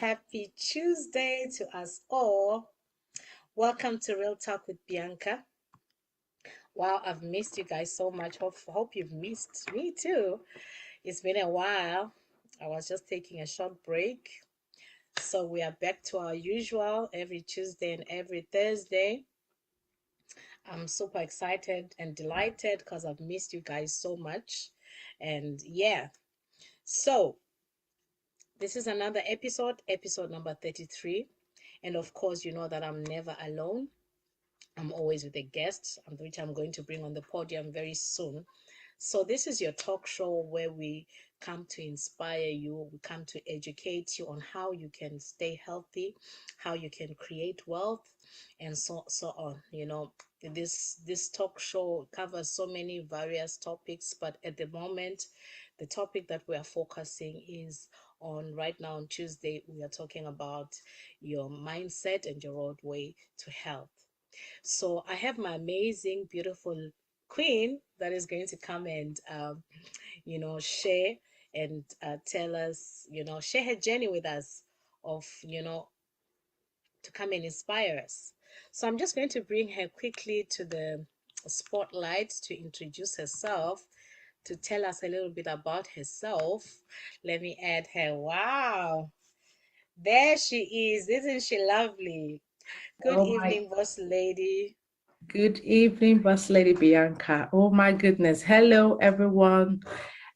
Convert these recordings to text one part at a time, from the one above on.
Happy Tuesday to us all. Welcome to Real Talk with Bianca. Wow, I've missed you guys so much. Hope you've missed me too. It's been a while. I was just taking a short break. So we are back to our usual every Tuesday and every Thursday. I'm super excited and delighted because I've missed you guys so much. And yeah, so this is another episode number 33. And of course, you know that I'm never alone. I'm always with a guest, which I'm going to bring on the podium very soon. So, this is your talk show where we come to inspire you, we come to educate you on how you can stay healthy, how you can create wealth, and so on. This talk show covers so many various topics, but at the moment, the topic that we are focusing is on right now on Tuesday. We are talking about your mindset and your roadway to health. So I have my amazing, beautiful queen that is going to come and, share and tell us, share her journey with us of, to come and inspire us. So I'm just going to bring her quickly to the spotlight to introduce herself, to tell us a little bit about herself. Let me add her. Wow. There she is. Isn't she lovely? Good Oh my, evening, boss lady. good evening, Boss Lady Bianca. Oh my goodness. Hello, everyone.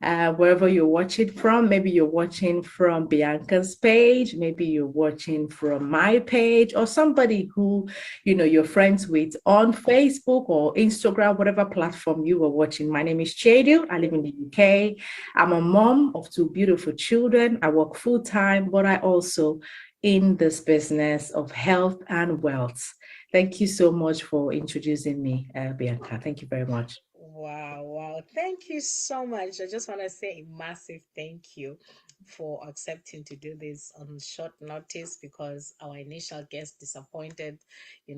Wherever you're watching from, maybe you're watching from Bianca's page, maybe you're watching from my page, or somebody who, you're friends with on Facebook or Instagram, whatever platform you were watching. My name is Cheidu. I live in the UK. I'm a mom of two beautiful children. I work full time, but I also in this business of health and wealth. Thank you so much for introducing me, Bianca. Thank you very much. Wow, wow. Thank you so much. I just want to say a massive thank you for accepting to do this on short notice because our initial guest disappointed.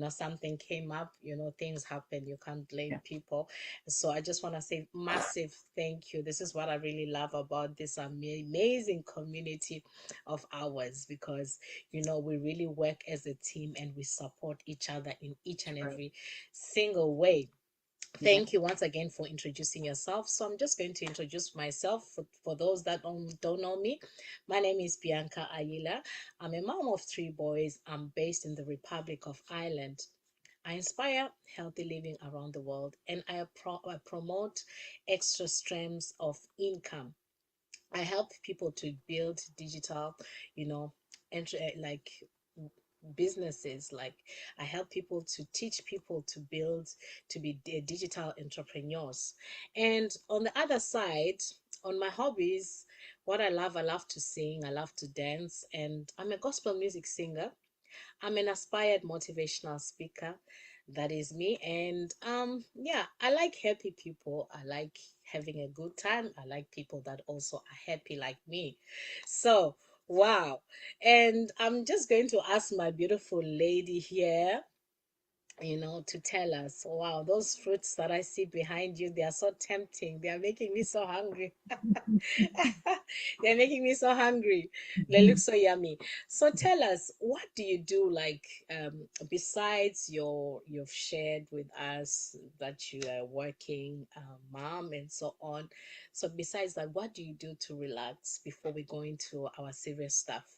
Something came up, things happen. You can't blame Yeah. people. So I just want to say massive thank you. This is what I really love about this amazing community of ours because, we really work as a team and we support each other in each and Right. every single way. Yeah. Thank you once again for introducing yourself. So I'm just going to introduce myself for those that don't know me. My name is Bianca Ayila. I'm a mom of three boys. I'm based in the Republic of Ireland. I inspire healthy living around the world and I promote extra streams of income. I help people to build digital, you know, like businesses. Like I help people to teach people to build, to be digital entrepreneurs. And on the other side, on my hobbies, what I love to sing, I love to dance, and I'm a gospel music singer. I'm an aspired motivational speaker. That is me. And yeah, I like happy people. I like having a good time. I like people that also are happy like me. So, wow. And I'm just going to ask my beautiful lady here, to tell us, wow, those fruits that I see behind you, they are so tempting. They are making me so hungry. They're making me so hungry. They look so yummy. So tell us, what do you do like besides you've shared with us that you are working mom and so on. So besides that, what do you do to relax before we go into our serious stuff?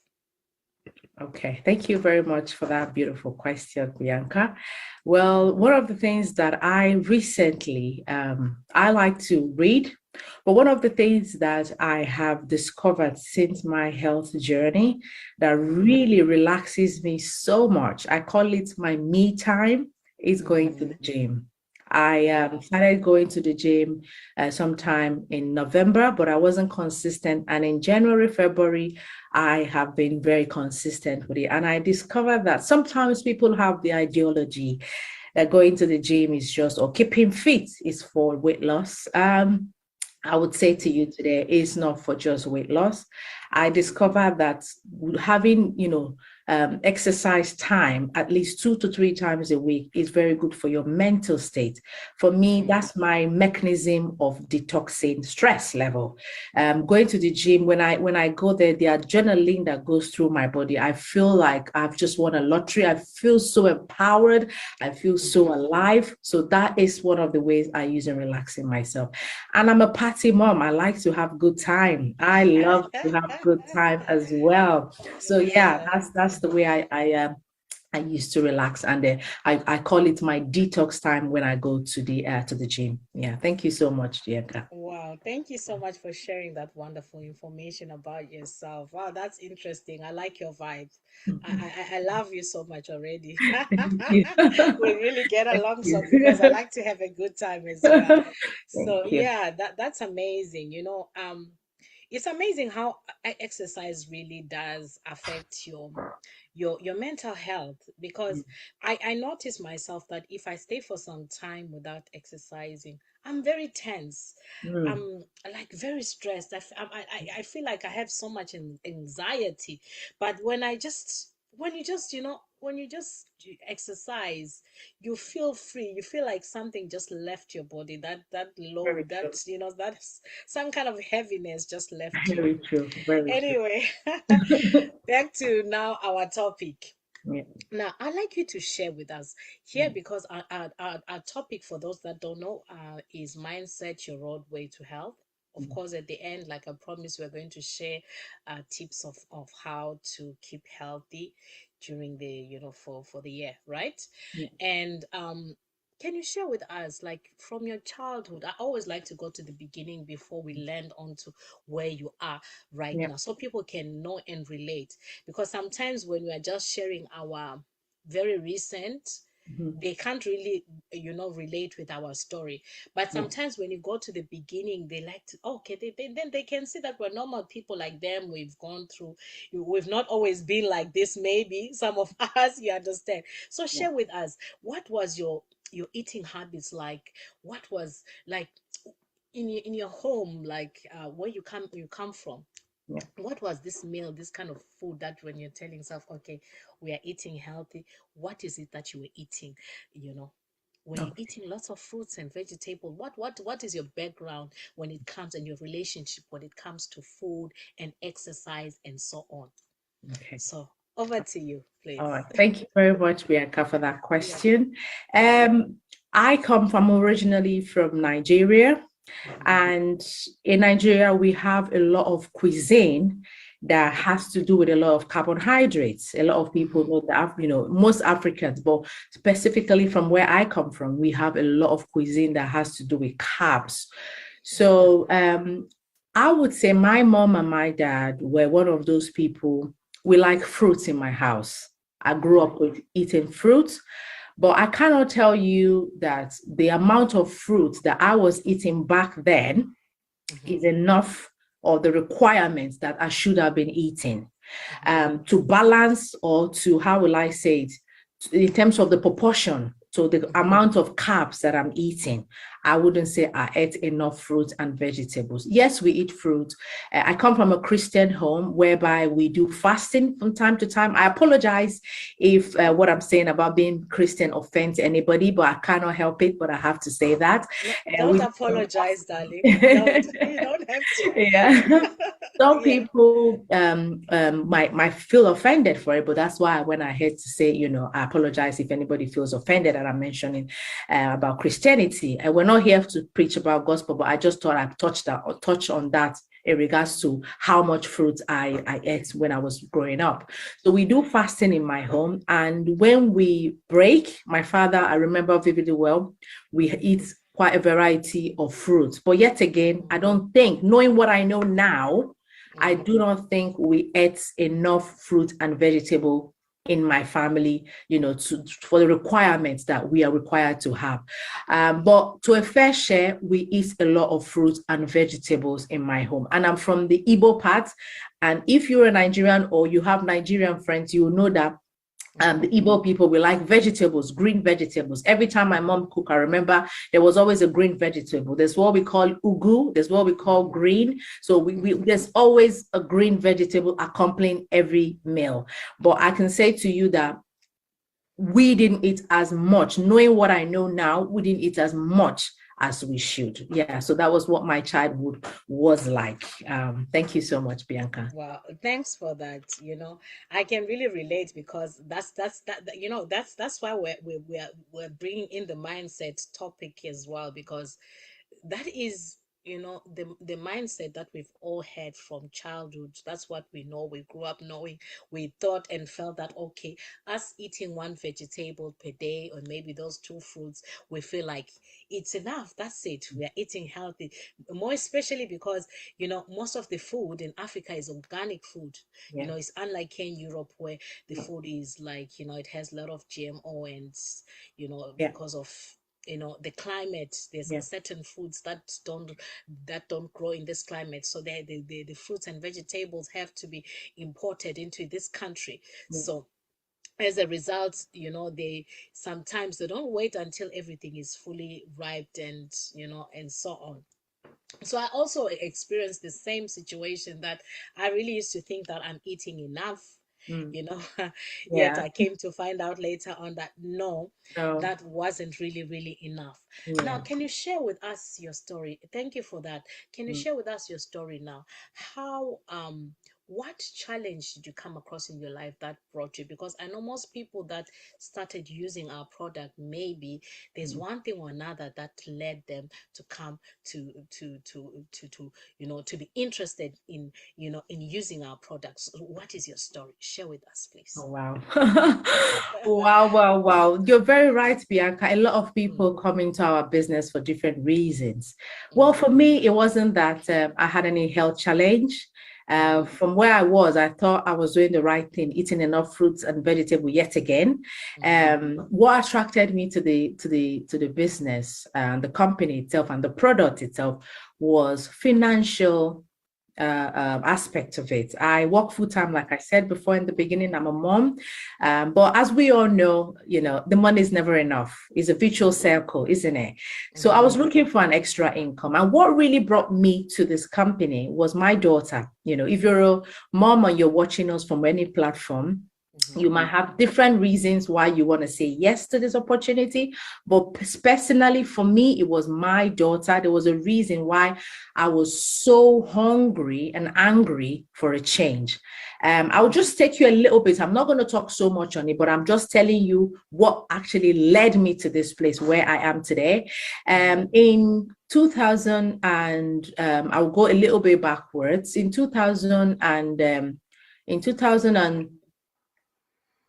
Okay, thank you very much for that beautiful question, Bianca. Well, one of the things that I recently, I like to read, but one of the things that I have discovered since my health journey that really relaxes me so much, I call it my me time, is going to Mm-hmm. the gym. I Wow. started going to the gym sometime in November, but I wasn't consistent. And in January, February, I have been very consistent with it. And I discovered that sometimes people have the ideology that going to the gym is just, or keeping fit is for weight loss. I would say to you today, it's not for just weight loss. I discovered that having, exercise time at least 2 to 3 times a week is very good for your mental state. For me, that's my mechanism of detoxing stress level. Going to the gym, when I go there, the adrenaline that goes through my body, I feel like I've just won a lottery. I feel so empowered. I feel so alive. So that is one of the ways I use in relaxing myself. And I'm a party mom. I like to have good time. I love to have good time as well. So yeah, Yeah. that's the way I used to relax, and I call it my detox time when I go to the gym. Yeah, thank you so much, Bianca. Wow, thank you so much for sharing that wonderful information about yourself. Wow, that's interesting. I like your vibes. I love you so much already. Thank you. We really get Thank along you. so because I like to have a good time as well. So Thank you. yeah, that's amazing. It's amazing how exercise really does affect your mental health, because I notice myself that if I stay for some time without exercising, I'm very tense. Mm, I'm like very stressed. I feel like I have so much anxiety. But when you just exercise, you feel free. You feel like something just left your body. That very load, true. that's some kind of heaviness just left you. Very true. Very true. Anyway, back to now our topic. Yeah. Now, I'd like you to share with us here, because our topic, for those that don't know, is Mindset Your Roadway to Health. Of course, at the end, like I promised, we're going to share tips of how to keep healthy during for the year, right? Yeah. And can you share with us, like from your childhood? I always like to go to the beginning before we land onto where you are right Yeah. now, so people can know and relate. Because sometimes when we are just sharing our very recent, Mhm. they can't really relate with our story. But Yeah. sometimes when you go to the beginning, they like to, okay, then they can see that we're normal people like them. We've gone through, we've not always been like this, maybe some of us, you understand. So Yeah. share with us, what was your eating habits like? What was like in your home, like where you come from? Yeah. What was this meal, this kind of food, that when you're telling yourself, okay, we are eating healthy, what is it that you were eating? you know were you Okay. eating lots of fruits and vegetables? What is your background when it comes, and your relationship when it comes to food and exercise and so on? Okay. So over to you, All please. right. Thank you very much, Bianca, for that Yeah. question. Yeah. I come from originally from Nigeria. Mhm. And in Nigeria, we have a lot of cuisine that Mhm. has to do with a lot of carbohydrates. A lot of people Mhm. know that, most Africans, but specifically from where I come from, we have a lot of cuisine that has to do with carbs. Mhm. So I would say my mom and my dad were one of those people. We like fruits in my house. I grew Mhm. up with eating fruits. But I cannot tell you that the amount of fruit that I was eating back then is Mhm. enough, or the requirements that I should have been eating Mhm. to balance, or to, how will I say it, in terms of the proportion. So the Mhm. amount of carbs that I'm eating, I wouldn't say I ate enough fruit and vegetables. Yes, we eat fruit. I come from a Christian home whereby we do fasting from time to time. I apologize if what I'm saying about being Christian offends anybody, but I cannot help it. But I have to say that No, we don't do some apologize, darling. Don't. fasting. You don't have to. Yeah. Some Yeah. people might feel offended for it, but that's why when I had to say, I apologize if anybody feels offended that I'm mentioning about Christianity. And we're not here to preach about gospel, but I just thought I'd touch on that in regards to how much fruit I ate when I was growing up. So we do fasting in my home, and when we break, my father, I remember vividly well, we eat quite a variety of fruits. But yet again, I don't think, knowing what I know now, I Mhm. do not think we ate enough fruit and vegetable in my family, for the requirements that we are required to have. But to a fair share, we eat a lot of fruits and vegetables in my home. And I'm from the Igbo part. And if you're a Nigerian or you have Nigerian friends, you will know that The Igbo people, we like vegetables, green vegetables. Every time my mom cook, I remember there was always a green vegetable. There's what we call ugu. There's what we call green. So there's always a green vegetable accompanying every meal. But I can say to you that we didn't eat as much. Knowing what I know now, we didn't eat as much as we should. Yeah, so that was what my childhood was like. Thank you so much, Bianca. Wow, thanks for that. I can really relate because that's why we're bringing in the mindset topic as well, because that is the mindset that we've all had from childhood. That's what we know, we grew up knowing. We thought and felt that, okay, us eating one vegetable per day, or maybe those two fruits, we feel like it's enough. That's it, we are eating healthy. More especially because most of the food in Africa is organic food. Yeah, It's unlike here in Europe, where the food is like, it has a lot of GMO, and yeah, because of the climate. There's yeah, certain foods that don't grow in this climate, so the fruits and vegetables have to be imported into this country. yeah. So as a result, they sometimes they don't wait until everything is fully ripe, and so on. So I also experienced the same situation, that I really used to think that I'm eating enough, Mm, you know yet yeah. I came to find out later on that no, So that wasn't really really enough. Now, yeah. can you share with us your story? Thank you for that. Can you Mm. share with us your story now? How what challenge did you come across in your life that brought you? Because I know most people that started using our product, maybe there's Mm. one thing or another that led them to come to be interested in using our products. What is your story? Share with us, Oh, please. wow. Wow, wow, wow. You're very right, Bianca. A lot of Mm, people come into our business for different reasons. Well, mm, for me, it wasn't that I had any health challenge. mm, From where I was, I thought I was doing the right thing, eating enough fruits and vegetable yet again. mm, What attracted me to the business and the company itself and the product itself was financial aspect of it. I work full time, like I said before in the beginning. I'm a mom, but as we all know, the money is never enough. It's a vicious circle, isn't it? So I was mm, looking for an extra income, and what really brought me to this company was my daughter. If you're a mom and you're watching us from any platform, mm, you might have different reasons why you want to say yes to this opportunity. But personally, for me, it was my daughter. There was a reason why I was so hungry and angry for a change. I'll just take you a little bit. I'm not going to talk so much on it, but I'm just telling you what actually led me to this place where I am today. mm, In 2000, and I'll go a little bit backwards. In 2000 and in 2000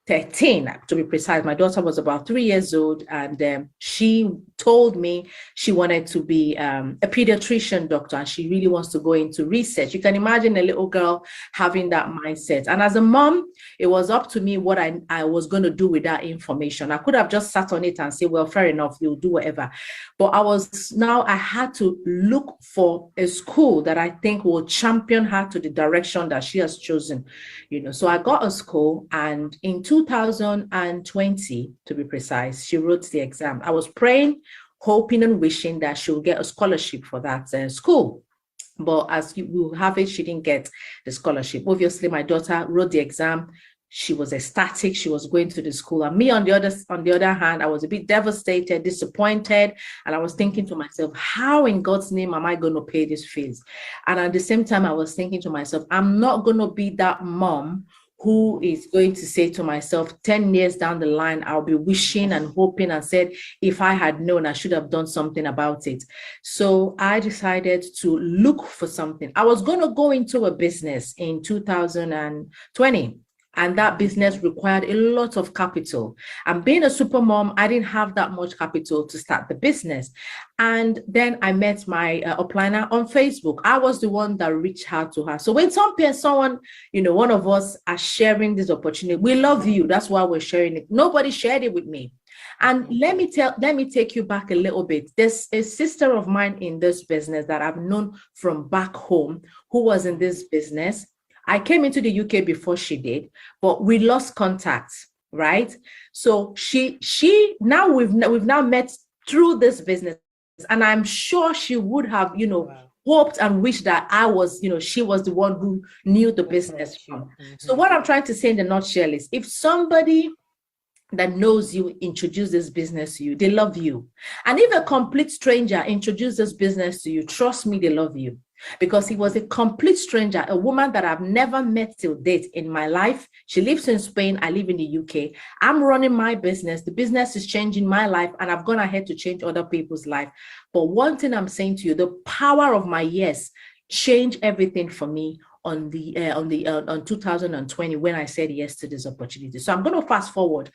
13 to be precise. My daughter was about 3 years old, and she told me she wanted to be a pediatrician doctor, and she really wants to go into research. You can imagine a little girl having that mindset. And as a mom, it was up to me what I was going to do with that information. I could have just sat on it and say, well, fair enough, you'll do whatever. But I had to look for a school that I think will champion her to the direction that she has chosen. So I got a school, and in 2020, to be precise, she wrote the exam. I was praying, hoping and wishing that she'll get a scholarship for that school. But as you will have it, she didn't get the scholarship. Obviously, my daughter wrote the exam. She was ecstatic. She was going to the school. And me, on the other hand, I was a bit devastated, disappointed. And I was thinking to myself, how in God's name am I going to pay this fees? And at the same time, I was thinking to myself, I'm not going to be that mom who is going to say to myself 10 years down the line, I'll be wishing and hoping and said, if I had known, I should have done something about it. So I decided to look for something. I was going to go into a business in 2020. And that business required a lot of capital. And being a super mom, I didn't have that much capital to start the business. And then I met my upliner on Facebook. I was the one that reached out to her. So when someone, one of us are sharing this opportunity, we love you. That's why we're sharing it. Nobody shared it with me. And let me take you back a little bit. There's a sister of mine in this business that I've known from back home who was in this business. I came into the UK before she did, but we lost contact. right? So she now we've now met through this business, and I'm sure she would have, Wow. hoped and wished that I was, she was the one who knew the Who business brought from. you? So what I'm trying to say in the nutshell is, if somebody that knows you introduce this business to you, they love you. And if a complete stranger introduces this business to you, trust me, they love you. Because he was a complete stranger, a woman that I've never met till date in my life. She lives in Spain. I live in the UK. I'm running my business. The business is changing my life, and I've gone ahead to change other people's life. But one thing I'm saying to you, the power of my yes changed everything for me on 2020, when I said yes to this opportunity. So I'm going to fast forward.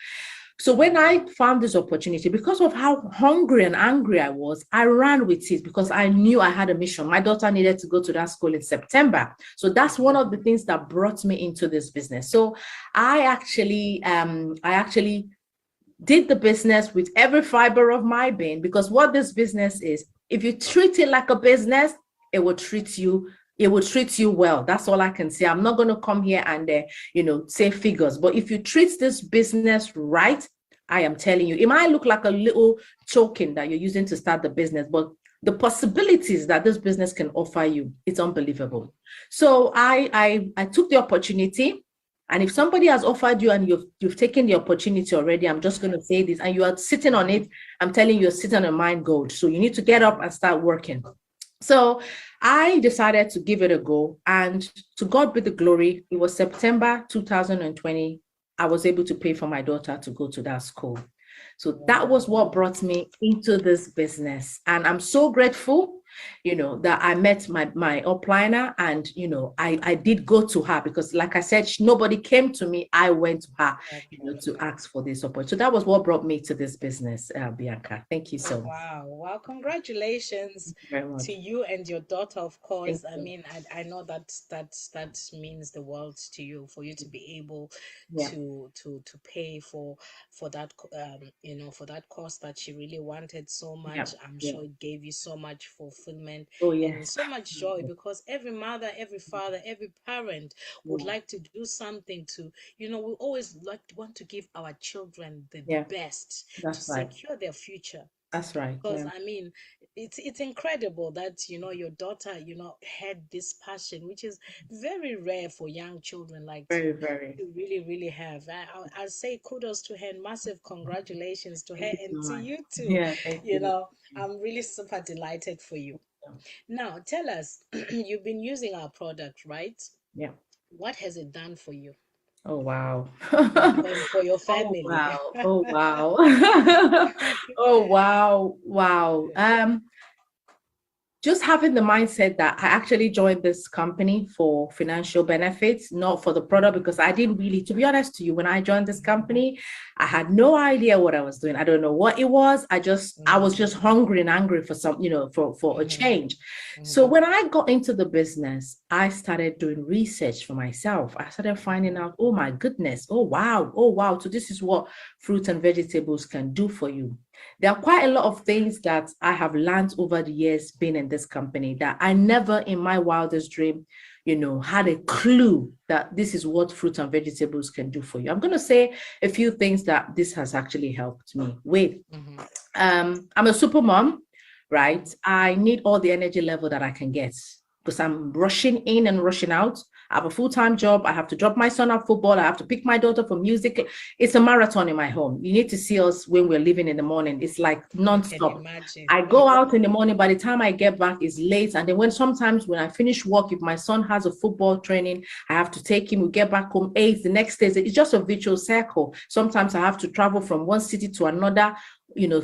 So when I found this opportunity, because of how hungry and angry I was, I ran with it because I knew I had a mission. My daughter needed to go to that school in September. So that's one of the things that brought me into this business. So I actually did the business with every fiber of my being, because what this business is, if you treat it like a business, it will treat you well. That's all I can say. I'm not going to come here and say figures, but if you treat this business right, I am telling you, it might look like a little token that you're using to start the business, but the possibilities that this business can offer you, it's unbelievable. So I took the opportunity. And if somebody has offered you and you've taken the opportunity already, I'm just going to say this, and you are sitting on it, I'm telling you, you're sitting on mine gold. So you need to get up and start working. So I decided to give it a go. And to God be the glory, it was September 2020. I was able to pay for my daughter to go to that school. So that was what brought me into this business. And I'm so grateful, that I met my upliner, and, I did go to her because, like I said, nobody came to me. I went to her, to ask for this support. So that was what brought me to this business, Bianca. Thank you so much. Wow. Wow. Congratulations Very to much. you and your daughter, of Thank course. I you. mean, I know that means the world to you, for you to be able Yeah. to pay for that for that course that she really wanted so Yeah. much. I'm Yeah. sure it gave you so much fulfillment Oh, and yes. so much joy, because every mother, every father, every parent would Yeah. like to do something to, we always want to give our children the Yeah. best to That's right. secure their future. That's right. Because Yeah. I mean, it's incredible that your daughter had this passion, which is very rare for young children, like Very, very. to really really have. I'll say kudos to her and massive congratulations to her Thank you so and to much. you too. Yeah. Thank you. I'm really super delighted for you. Now tell us, you've been using our product, right? Yeah. What has it done for you Oh, wow. and for your Oh, family? wow. Oh, wow. Oh, wow. Wow. Just having the mindset that I actually joined this company for financial benefits, not for the product, because I didn't really, to be honest to you, when I joined this company, I had no idea what I was doing. I don't know what it was. I was just hungry and angry for some, for a change. So when I got into the business, I started doing research for myself. I started finding out, oh my goodness, oh wow. So this is what fruits and vegetables can do for you. There are quite a lot of things that I have learned over the years being in this company that I never in my wildest dream, had a clue that this is what fruits and vegetables can do for you. I'm going to say a few things that this has actually helped me with. I'm a super mom, right? I need all the energy level that I can get because I'm rushing in and rushing out. I have a full-time job. I have to drop my son at football. I have to pick my daughter for music. It's a marathon in my home. You need to see us when we're leaving in the morning. It's like I can non-stop. imagine. I go out in the morning. By the time I get back, it's late. And then sometimes when I finish work, if my son has a football training, I have to take him. We get back home 8. The next day, it's just a vicious circle. Sometimes I have to travel from one city to another,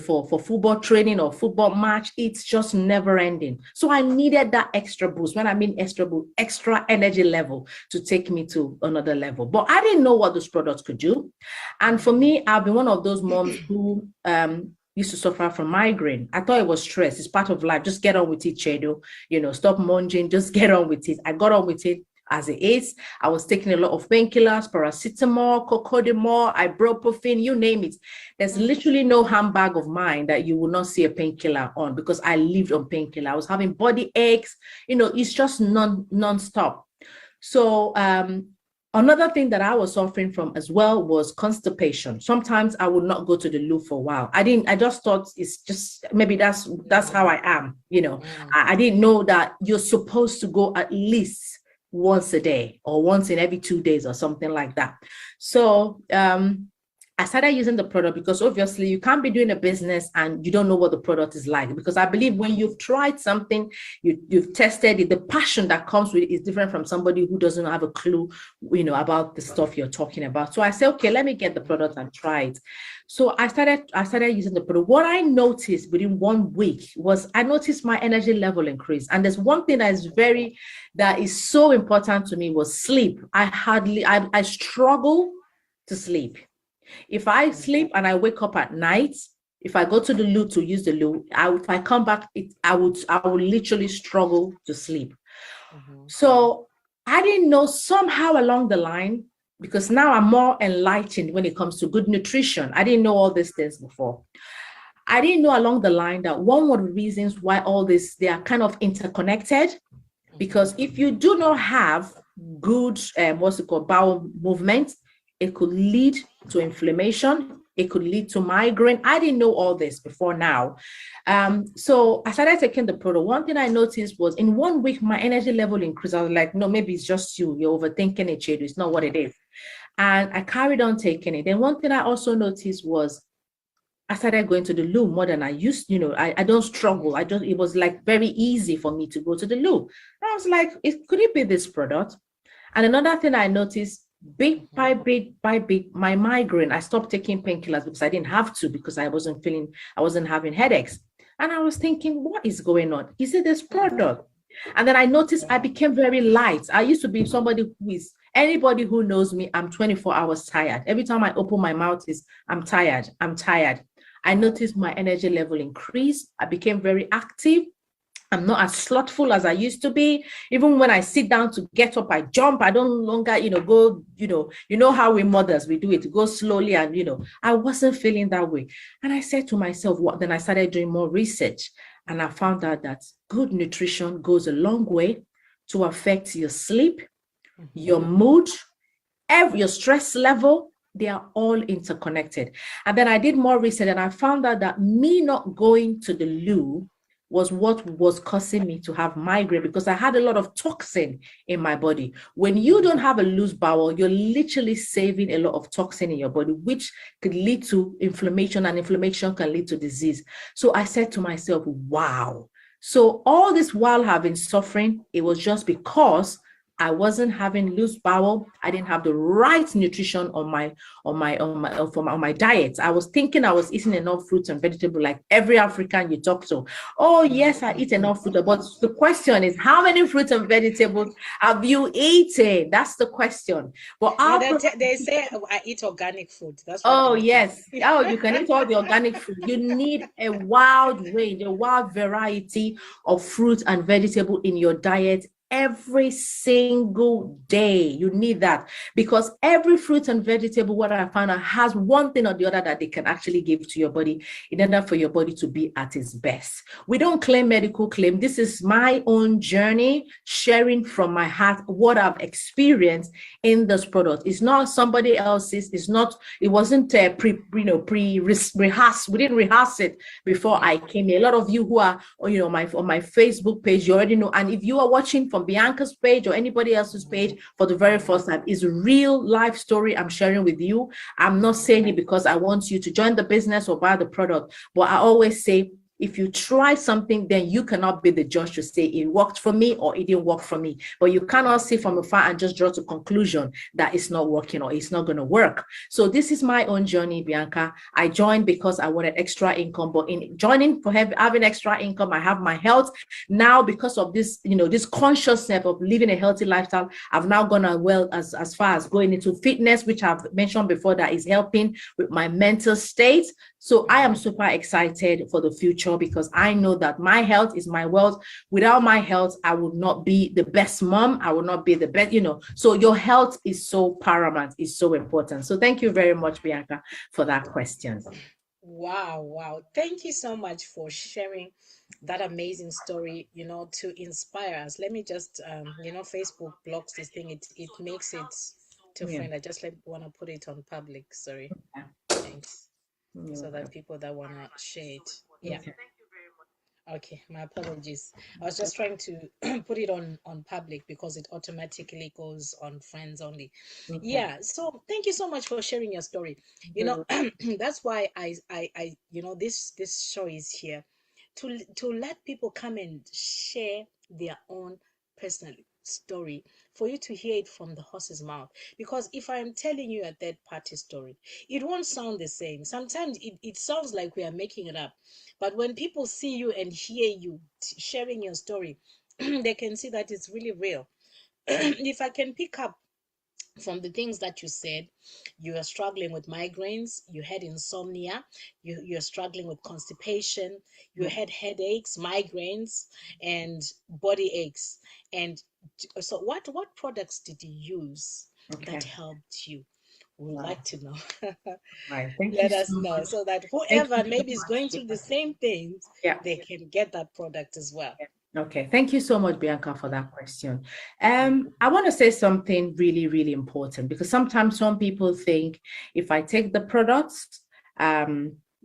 for football training or football match. It's just never ending. So I needed that extra boost. When I mean extra boost, extra energy level to take me to another level. But I didn't know what those products could do. And for me, I've been one of those moms who used to suffer from migraine. I thought it was stress. It's part of life. Just get on with it, Cheidu. Stop munging. Just get on with it. I got on with it as it is. I was taking a lot of painkillers, paracetamol, cocodamol, ibuprofen, you name it. There's literally no handbag of mine that you will not see a painkiller on because I lived on painkiller. I was having body aches. It's just non-stop. So Another thing that I was suffering from as well was constipation. Sometimes I would not go to the loo for a while. I just thought it's just maybe that's how I am. I didn't know that you're supposed to go at least once a day or once in every 2 days or something like that. So I started using the product because obviously you can't be doing a business and you don't know what the product is like. Because I believe when you've tried something, you've tested it, the passion that comes with it is different from somebody who doesn't have a clue, about the stuff you're talking about. So I said, okay, let me get the product and try it. So I started using the product. What I noticed within 1 week was I noticed my energy level increase. And there's one thing that is so important to me was sleep. I struggle to sleep. If I sleep and I wake up at night, if I go to the loo to use the loo, if I come back, I would literally struggle to sleep. So I didn't know, somehow along the line, because now I'm more enlightened when it comes to good nutrition. I didn't know all these things before. I didn't know along the line that one of the reasons why all this, they are kind of interconnected, because if you do not have good, bowel movement, it could lead to inflammation. It could lead to migraine. I didn't know all this before now. So I started taking the product. One thing I noticed was in 1 week, my energy level increased. I was like, no, maybe it's just you're overthinking it, Cheidu. It's not what it is. And I carried on taking it. Then one thing I also noticed was I started going to the loo more than I used. I don't struggle. It was like very easy for me to go to the loo. And I was like, could it be this product? And another thing I noticed, bit by bit, my migraine, I stopped taking painkillers because I didn't have to, because I wasn't having headaches. And I was thinking, what is going on? Is it this product? And then I noticed I became very light. I used to be somebody anybody who knows me, I'm 24 hours tired. Every time I open my mouth I'm tired. I noticed my energy level increased. I became very active. I'm not as slothful as I used to be. Even when I sit down to get up, I jump. I don't longer, go, how we mothers, we do it, go slowly. And, I wasn't feeling that way. And I said to myself, what? Then I started doing more research. And I found out that good nutrition goes a long way to affect your sleep, your mood, your stress level. They are all interconnected. And then I did more research and I found out that me not going to the loo was what was causing me to have migraine, because I had a lot of toxin in my body. When you don't have a loose bowel, you're literally saving a lot of toxin in your body, which could lead to inflammation, and inflammation can lead to disease. So I said to myself, wow. So all this while I've been suffering, it was just because I wasn't having loose bowel. I didn't have the right nutrition on my diet. I was thinking I was eating enough fruits and vegetables like every African you talk to. Oh, yes, I eat enough food. But the question is, how many fruits and vegetables have you eaten? That's the question. But they say I eat organic food. That's oh, yes. Oh, you can eat all the organic food. You need a wild range, a wild variety of fruit and vegetable in your diet every single day. You need that, because every fruit and vegetable, what I found out, has one thing or the other that they can actually give to your body in order for your body to be at its best. We don't claim medical claim. This is my own journey, sharing from my heart what I've experienced in this product. It's not somebody else's. It wasn't rehearsed. We didn't rehearse it before I came here. A lot of you who are on my Facebook page, you already know. And if you are watching from Bianca's page or anybody else's page for the very first time, is a real life story I'm sharing with you. I'm not saying it because I want you to join the business or buy the product, but I always say, if you try something, then you cannot be the judge to say it worked for me or it didn't work for me. But you cannot see from afar and just draw to conclusion that it's not working or it's not going to work. So this is my own journey, Bianca. I joined because I wanted extra income, but in joining for having extra income, I have my health. Now, because of this, this consciousness of living a healthy lifestyle, I've now gone as far as going into fitness, which I've mentioned before, that is helping with my mental state. So I am super excited for the future, because I know that my health is my wealth. Without my health, I would not be the best mom. I would not be the best, So your health is so paramount, is so important. So thank you very much, Bianca, for that question. Wow. Thank you so much for sharing that amazing story, to inspire us. Let me just, Facebook blocks this thing. It makes it to Yeah. friend. I just want to put it on public. Sorry. Yeah. Thanks. You're So welcome. that people that want to share it. Yeah. Okay. Okay, my apologies. I was just trying to put it on public because it automatically goes on friends only. Okay. Yeah, so thank you so much for sharing your story. You know, You're that's why this show is here to let people come and share their own personal story for you to hear it from the horse's mouth. Because if I am telling you a third party story, it won't sound the same. Sometimes it sounds like we are making it up, but when people see you and hear you sharing your story, they can see that it's really real. If I can pick up from the things that you said, you are struggling with migraines, you had insomnia, you're struggling with constipation, you yeah. had headaches, migraines, and body aches. And so what products did you use that Okay. helped you? We would Wow. like to know. Right. Thank you Let so us know much. so that Thank whoever you so maybe is much. going through the same things, Yeah. they can get that product as well. Okay, thank you so much, Bianca, for that question. Mm. I want to say something really, really important because sometimes some people think if I take the products,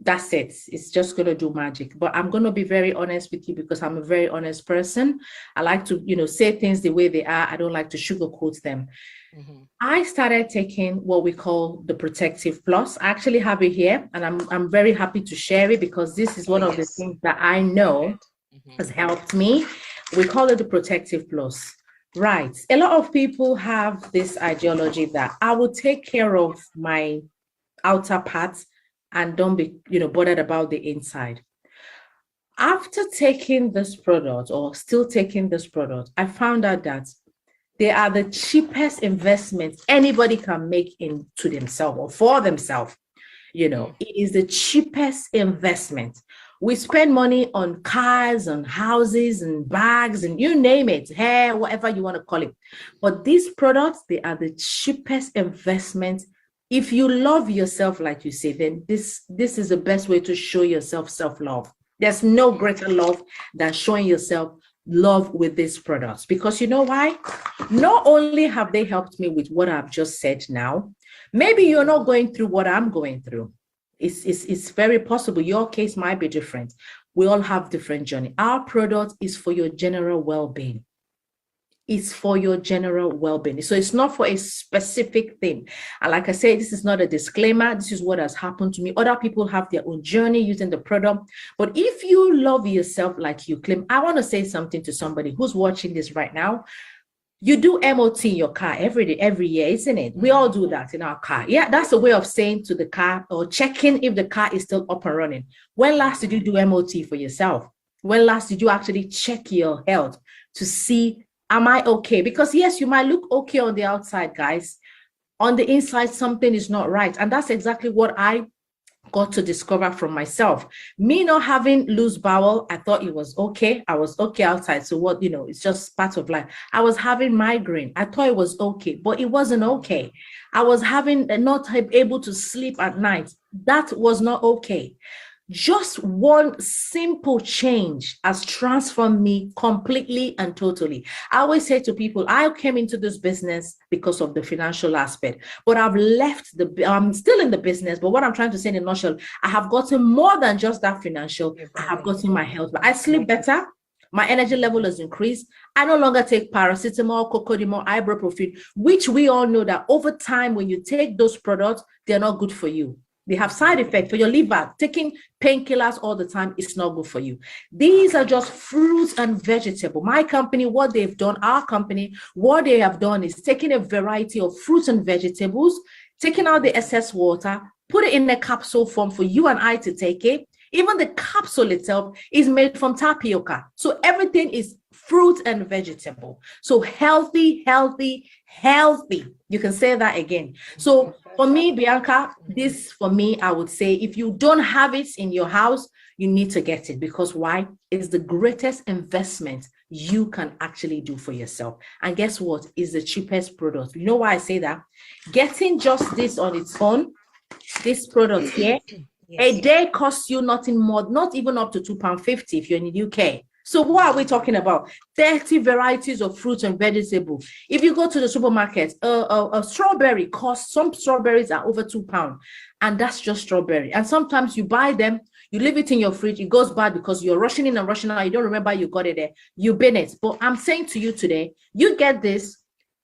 that's it. It's just going to do magic. But I'm going to be very honest with you because I'm a very honest person. I like to, say things the way they are. I don't like to sugarcoat them. Mm-hmm. I started taking what we call the Protective Plus. I actually have it here, and I'm very happy to share it because this is Oh, one of the yes. things that I Go know ahead. Mm-hmm. has helped me. We call it the Protective Plus. Right. A lot of people have this ideology that I will take care of my outer parts and don't be, bothered about the inside. After taking this product or still taking this product, I found out that they are the cheapest investments anybody can make into themselves or for themselves. Mm. It is the cheapest investment. We spend money on cars, on houses, and bags, and you name it, hair, whatever you want to call it. But these products, they are the cheapest investment. If you love yourself, like you say, then this is the best way to show yourself self-love. There's no Mm. greater love than showing yourself love with these products. Because you know why? Not only have they helped me with what I've just said now, maybe you're not going through what I'm going through. It's very possible your case might be different. We all have different journey. Our product is for your general well-being. It's for your general well-being. So it's not for a specific thing. And like I said, this is not a disclaimer. This is what has happened to me. Other people have their own journey using the product. But if you love yourself like you claim, I want to say something to somebody who's watching this right now. You do MOT in your car every day, every year, isn't it? We all do that in our car. Yeah, that's a way of saying to the car or checking if the car is still up and running. When last did you do MOT for yourself? When last did you actually check your health to see, am I okay? Because yes, you might look okay on the outside, guys. On the inside, something is not right. And that's exactly what I got to discover from myself. Me not having loose bowel, I thought it was okay. I was okay outside. So what, it's just part of life. I was having migraine. I thought it was okay, but it wasn't okay. I was having not able to sleep at night. That was not okay. Just one simple change has transformed me completely and totally. I always say to people, I came into this business because of the financial aspect, but I'm still in the business. But what I'm trying to say in a nutshell, I have gotten more than just that financial. You I brought have in. gotten my health, but I sleep better. My energy level has increased. I no longer take paracetamol, cocodamol, ibuprofen, which we all know that over time, when you take those products, they're not good for you. They have side effects for your liver. Taking painkillers all the time is not good for you. These are just fruits and vegetables. My company, what they've done, our company, what they have done is taking a variety of fruits and vegetables, taking out the excess water, put it in a capsule form for you and I to take it. Even the capsule itself is made from tapioca. So everything is fruit and vegetable. So healthy, healthy, healthy. You can say that again. So for me, Bianca, this for me, I would say if you don't have it in your house, you need to get it because why? It's the greatest investment you can actually do for yourself. And guess what? It's the cheapest product. You know why I say that? Getting just this on its own, this product here, a Yes. day costs you nothing more, not even up to £2.50 if you're in the UK. So what are we talking about? 30 varieties of fruits and vegetables. If you go to the supermarket, a strawberry costs, some strawberries are over £2, and that's just strawberry. And sometimes you buy them, you leave it in your fridge, it goes bad because you're rushing in and rushing out, you don't remember you got it there, you bin it. But I'm saying to you today, you get this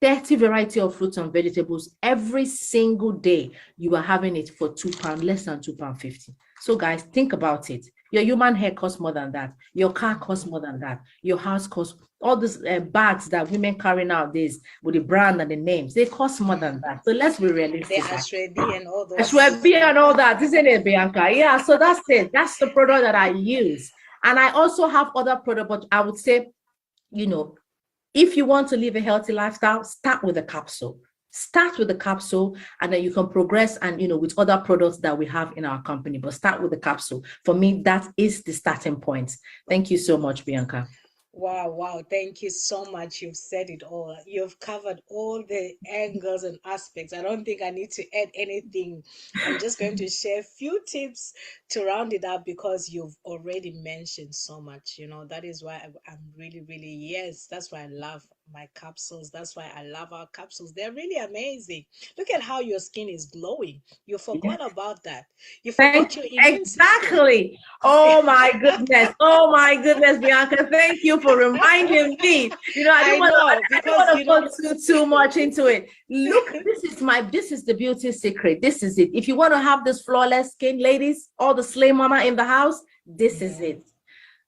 30 variety of fruits and vegetables every single day. You are having it for £2, less than £2.50. So guys, think about it. Your human hair costs more than that. Your car costs more than that. Your house costs, all these bags that women carry nowadays with the brand and the names, they cost more than that. So let's be The realistic. Ashwebi and all those. Ashwebi and all that, isn't it, Bianca? Yeah, so that's it. That's the product that I use. And I also have other products, but I would say, if you want to live a healthy lifestyle, start with a capsule. Start with the capsule, and then you can progress and with other products that we have in our company. But start with the capsule. For me, that is the starting point. Thank you so much, Bianca. Wow. Thank you so much. You've said it all. You've covered all the angles and aspects. I don't think I need to add anything. I'm just going to share a few tips to round it up because you've already mentioned so much. That is why I'm really, really, yes, that's why I love my capsules. That's why I love our capsules. They're really amazing. Look at how your skin is glowing. You forgot about that. You forgot your immune system. Exactly. Oh my goodness. Oh my goodness, Bianca. Thank you for reminding me. I don't want to go too much into it. Look, this is the beauty secret. This is it. If you want to have this flawless skin, ladies, all the slay mama in the house, this is it.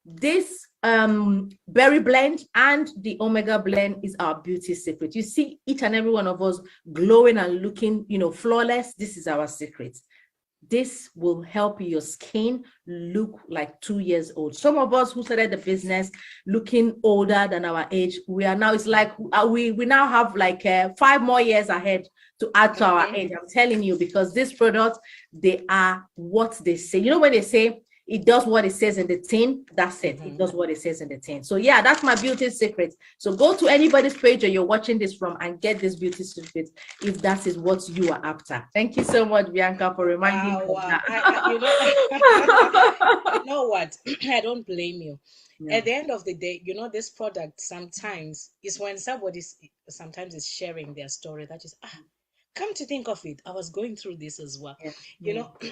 This berry blend and the omega blend is our beauty secret. You see each and every one of us glowing and looking flawless. This is our secret. This will help your skin look like 2 years old. Some of us who started the business looking older than our age, we are now, it's like we now have like 5 more years ahead to add to our age. I'm telling you, because these products, they are what they say. When they say it does what it says in the tin, that's it. It does what it says in the tin. So yeah, that's my beauty secret. So go to anybody's page or you're watching this from and get this beauty secret if that is what you are after. Thank you so much, Bianca, for reminding me of that. You know what? I don't blame you. Yeah. At the end of the day, this product sometimes is when sometimes is sharing their story that is, come to think of it, I was going through this as well.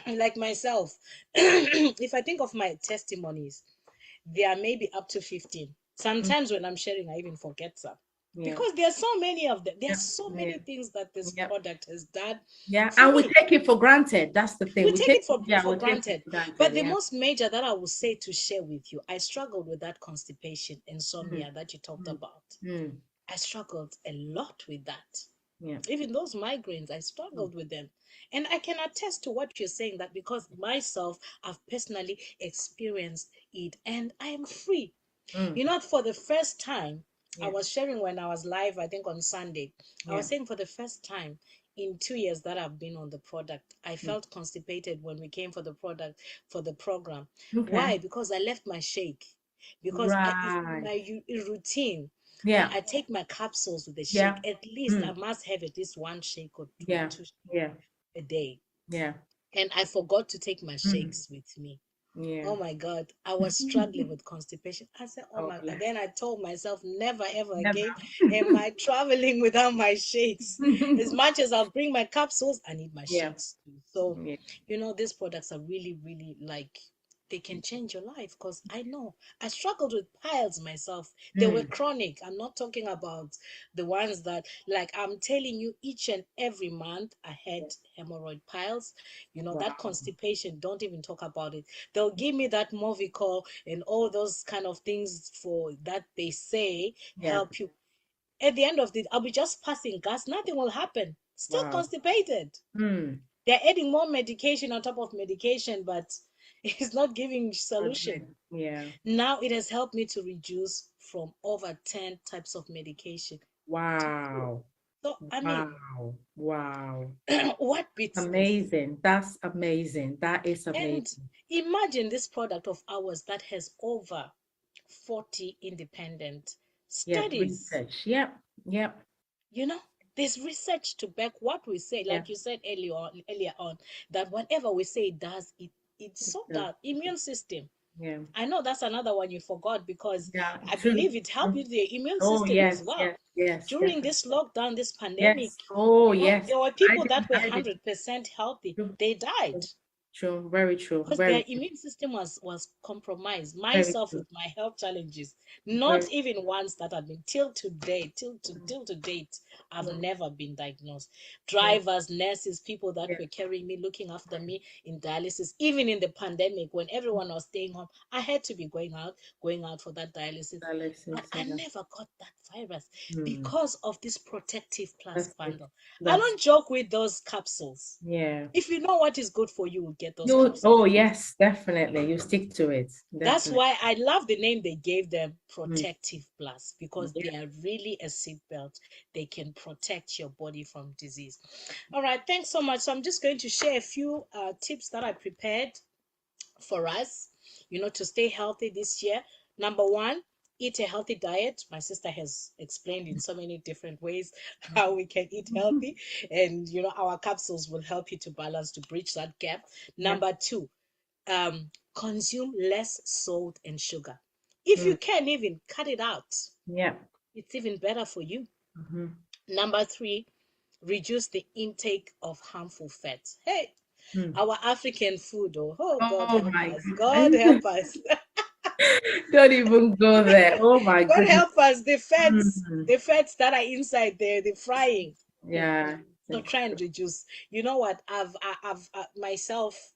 Like myself, if I think of my testimonies, there are maybe up to 15. Sometimes when I'm sharing, I even forget some. Because there are so many of them. There are so many things that this product has done. Yeah, and we take it for granted. That's the thing. We take it for granted. But the most major that I will say to share with you, I struggled with that constipation, insomnia that you talked about. I struggled a lot with that. Yeah. Even those migraines, I struggled with them. And I can attest to what you're saying, that because myself, I've personally experienced it and I am free. For the first time, I was sharing when I was live, I think on Sunday, I was saying for the first time in 2 years that I've been on the product, I felt constipated when we came for the program. Okay. Why? Because I left my shake. Because my routine, when I take my capsules with the shake, at least I must have at least 1 shake or 2 a day. Yeah. And I forgot to take my shakes with me. Yeah. Oh my God, I was struggling with constipation. I said, oh my God. Then I told myself, never ever again am I traveling without my shakes. As much as I'll bring my capsules, I need my shakes too. So, these products are really, really they can change your life, because I know I struggled with piles myself. They were chronic. I'm not talking about the ones that, I'm telling you, each and every month I had hemorrhoid piles. That constipation, don't even talk about it. They'll give me that Movicol and all those kind of things for that they say help you. At the end of it, I'll be just passing gas. Nothing will happen. Still constipated. They're adding more medication on top of medication, but it's not giving solution. Yeah. Now it has helped me to reduce from over 10 types of medication. Wow. So I mean, wow. What beats amazing this? That's amazing. That is amazing. And imagine this product of ours that has over 40 independent studies. Research. Yep. There's research to back what we say. Like you said earlier on, that whatever we say it does, it so that immune system. Yeah. I know that's another one you forgot, because Yeah. I True. believe it helped True. with the immune Oh system as yes, well. yes, yes, During definitely. this lockdown, this pandemic, Yes. Oh you know, yes. there were I people that didn't. were I did. 100% healthy. True. They died True. True. Very true. because Very their true. immune system was compromised. Very Myself true. with my health challenges, Very not even ones that have been till today, true. till to date, I've Mm. never been diagnosed. Yeah. Drivers, nurses, people that Yeah. were carrying me, looking after me in dialysis, even in the pandemic when everyone was staying home, I had to be going out for that dialysis. But Dialysis. I Yeah. never got that virus Hmm. because of this protective plus That's it. bundle. I That's don't joke with those capsules. yeah. If you know what is good for you, will get those You. capsules. Oh yes, definitely. You stick to it. That's Definitely. why I love the name they gave them, Mm. Protective Plus, because Yeah. they are really a seatbelt. They can protect your body from disease. All right, thanks so much. So I'm just going to share a few tips that I prepared for us, to stay healthy this year. Number one, eat a healthy diet. My sister has explained in so many different ways how we can eat healthy, and our capsules will help you to balance, to bridge that gap. Yeah. Number two, consume less salt and sugar. If Mm. you can even cut it out, Yeah. it's even better for you. Mm-hmm. Number three, reduce the intake of harmful fats. Hey, Mm. our African food, oh, God Oh help my us. God goodness. help us. Don't even go there. Oh my God goodness. help us. The fats, Mm. the fats that are inside there, the frying. Hmm. Yeah. So try and reduce. You know what? I've myself,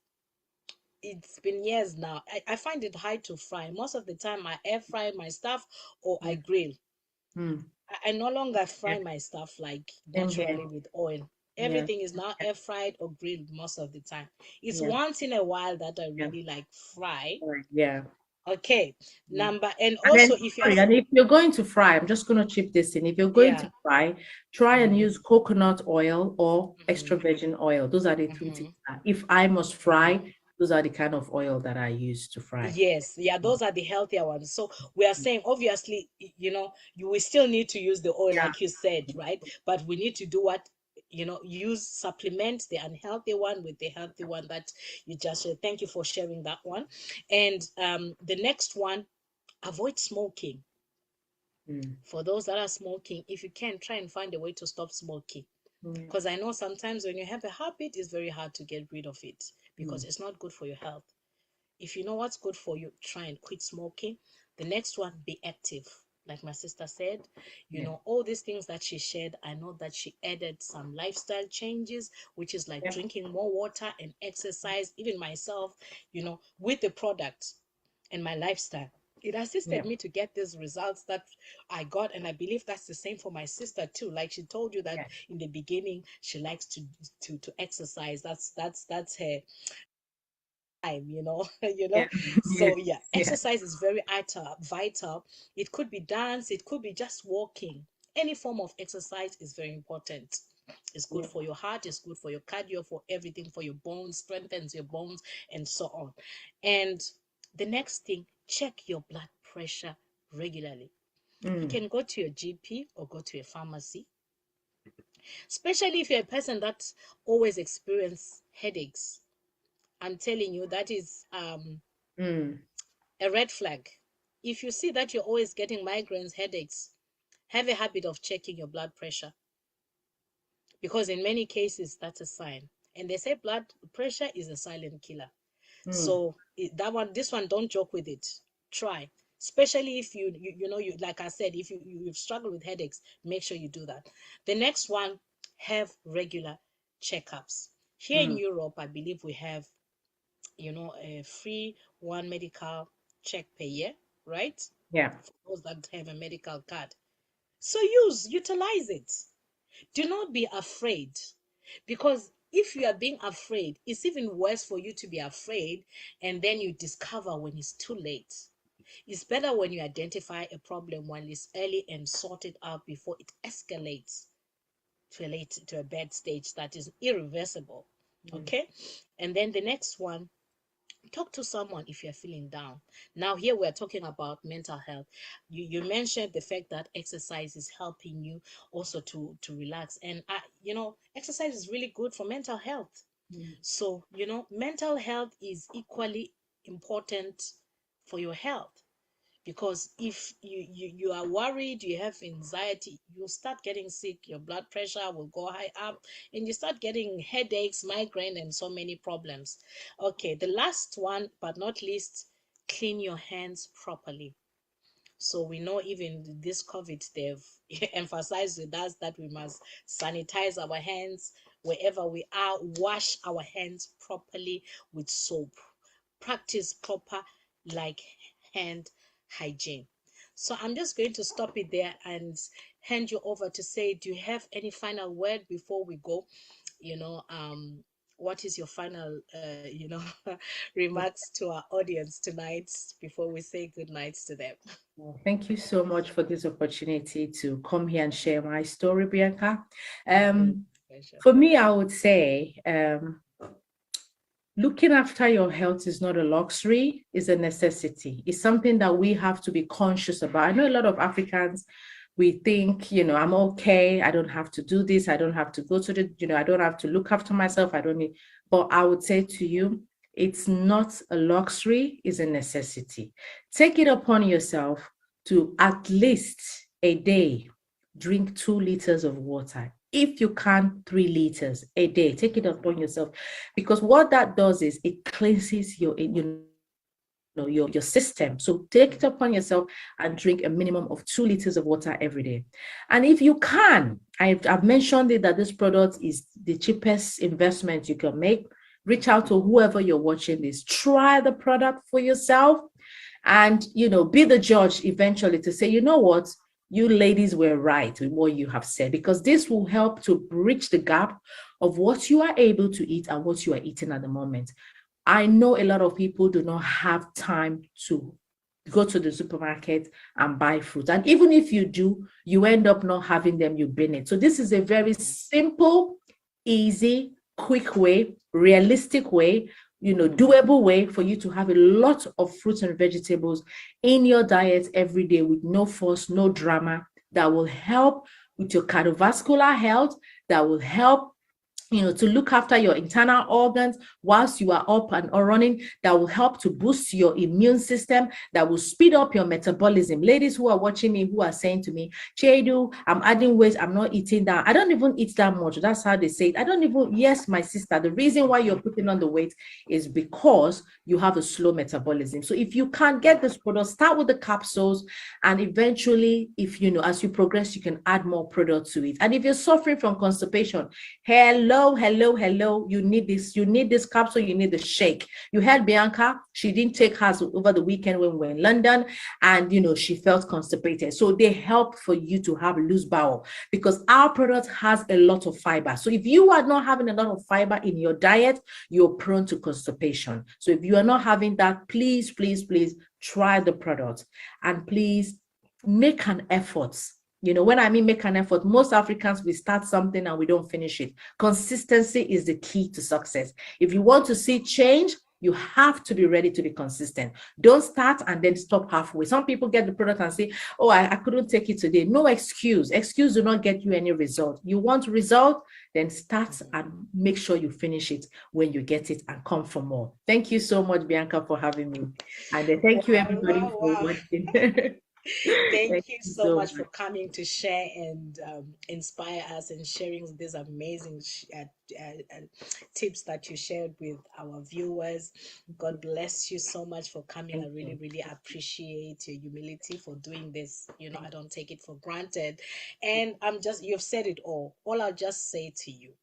it's been years now. I find it hard to fry. Most of the time, I air fry my stuff or I Yeah. grill. Mm. I no longer Yeah. fry my stuff like Same here. naturally with oil. Yeah. Everything is now air fried or grilled most of the time. It's Yeah. once in a while that I Yeah. really like fry. Right. Yeah. Okay. Mm. Number, and And then, also if you're, sorry, and if you're going to fry, I'm just going to chip this in. If you're going yeah. to fry, try and Mm-hmm, use coconut oil or mm-hmm, extra virgin oil. Those are the three things. mm-hmm, If I must mm-hmm. fry, those are the kind of oil that I use to fry. Yes, yeah, Mm. those are the healthier ones. So we are saying, obviously, you will still need to use the oil, Yeah. like you said, right? But we need to do what, use supplement the unhealthy one with the healthy one that you just shared. Thank you for sharing that one. And the next one, avoid smoking. Mm. For those that are smoking, if you can, try and find a way to stop smoking. Yeah. Because I know sometimes when you have a habit, it's very hard to get rid of it Mm. because it's not good for your health. If you know what's good for you, try and quit smoking. The next one, be active. Like my sister said, Yeah. all these things that she shared, I know that she added some lifestyle changes, which is like Yeah. drinking more water and exercise. Even myself, with the product and my lifestyle, it Yeah. assisted me to get these results that I got. And I believe that's the same for my sister too. Like she told you that Yeah. in the beginning, she likes to exercise. That's her time, Yeah. so Yes. yeah, Yeah. exercise is very vital. It could be dance, it could be just walking. Any form of exercise is very important. It's good Yeah. for your heart, it's good for your cardio, for everything, for your bones, strengthens your bones, and so on. And the next thing, check your blood pressure regularly. You Mm. can go to your GP or go to a pharmacy, especially if you're a person that always experience headaches. I'm telling you, that is Mm. a red flag. If you see that you're always getting migraines, headaches, have a habit of checking your blood pressure, because in many cases that's a sign. And they say blood pressure is a silent killer. Mm. So this one, don't joke with it. Try, especially if you like I said, if you've struggled with headaches, make sure you do that. The next one, have regular checkups. Here in Mm. Europe, I believe we have a free one medical check per year, right? Yeah. For those that have a medical card. So utilize it. Do not be afraid, because if you are being afraid, it's even worse for you to be afraid and then you discover when it's too late. It's better when you identify a problem when it's early and sort it out before it escalates to a bad stage that is irreversible. Mm. Okay? And then the next one, talk to someone if you're feeling down. Now here we're talking about mental health. You mentioned the fact that exercise is helping you also to relax, and exercise is really good for mental health. Mm. So mental health is equally important for your health. Because if you are worried, you have anxiety, you start getting sick, your blood pressure will go high up, and you start getting headaches, migraine, and so many problems. Okay, the last one but not least, clean your hands properly. So we know even this COVID, they've emphasized with us that we must sanitize our hands wherever we are, wash our hands properly with soap, practice proper like hand hygiene. So I'm just going to stop it there and hand you over to say, do you have any final word before we go? You know, what is your final, remarks to our audience tonight before we say good night to them? Well, thank you so much for this opportunity to come here and share my story, Bianca. Mhm. Um, Pleasure. for me, I would say looking after your health is not a luxury, it's a necessity. It's something that we have to be conscious about. I know a lot of Africans, we think, I'm okay. I don't have to do this. I don't have to go to I don't have to look after myself. I don't need, but I would say to you, it's not a luxury, it's a necessity. Take it upon yourself to at least a day drink 2 liters of water. If you can, 3 liters a day. Take it upon yourself, because what that does is it cleanses your system. So take it upon yourself and drink a minimum of 2 liters of water every day. And if you can, I've mentioned it that this product is the cheapest investment you can make. Reach out to whoever you're watching this. Try the product for yourself, and be the judge eventually to say, you know what, you ladies were right with what you have said, because this will help to bridge the gap of what you are able to eat and what you are eating at the moment. I know a lot of people do not have time to go to the supermarket and buy fruit. And even if you do, you end up not having them, you bin it. So this is a very simple, easy, quick way, realistic way, doable way for you to have a lot of fruits and vegetables in your diet every day with no fuss, no drama, that will help with your cardiovascular health, that will help to look after your internal organs whilst you are up and running, that will help to boost your immune system, that will speed up your metabolism. Ladies who are watching me, who are saying to me, Cheidu, I'm adding weight, I'm not eating that. I don't even eat that much. That's how they say it. I don't even, yes, my sister, the reason why you're putting on the weight is because you have a slow metabolism. So if you can't get this product, start with the capsules, and eventually, if as you progress, you can add more product to it. And if you're suffering from constipation, hello, you need this capsule, you need the shake. You heard Bianca, she didn't take hers over the weekend when we were in London, and she felt constipated. So they help for you to have loose bowel, because our product has a lot of fiber. So if you are not having a lot of fiber in your diet, you're prone to constipation. So if you are not having that, please try the product, and please make an effort. When I mean make an effort, most Africans, we start something and we don't finish it. Consistency is the key to success. If you want to see change, you have to be ready to be consistent. Don't start and then stop halfway. Some people get the product and say, oh, I couldn't take it today. No excuse. Excuse do not get you any result. You want result, then start and make sure you finish it when you get it, and come for more. Thank you so much, Bianca, for having me. And thank you, Wow, everybody, wow, for wow. watching. Thank Thank you you so so much for much. coming to share and inspire us and sharing these amazing tips that you shared with our viewers. God bless you so much for coming. Thank I really, you. really appreciate your humility for doing this. I don't take it for granted. And you've said it all. All I'll just say to you,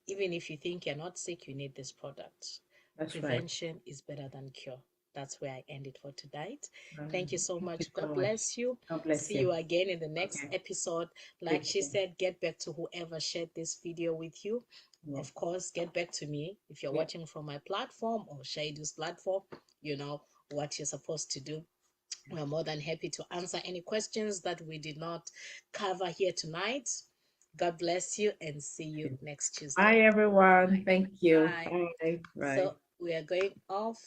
even if you think you're not sick, you need this product. That's right. Prevention is better than cure. That's where I end it for tonight. Thank you so Thank you much. so God much. bless you. God bless See you. you again in the next Okay. episode. Like Take she care. said, get back to whoever shared this video with you. Yeah. Of course, get back to me if you're Yeah. watching from my platform or Cheidu's platform. You know what you're supposed to do. We're more than happy to answer any questions that we did not cover here tonight. God bless you and see you next Bye, Tuesday. everyone. Thank you. Bye. Bye. Bye. So we are going off.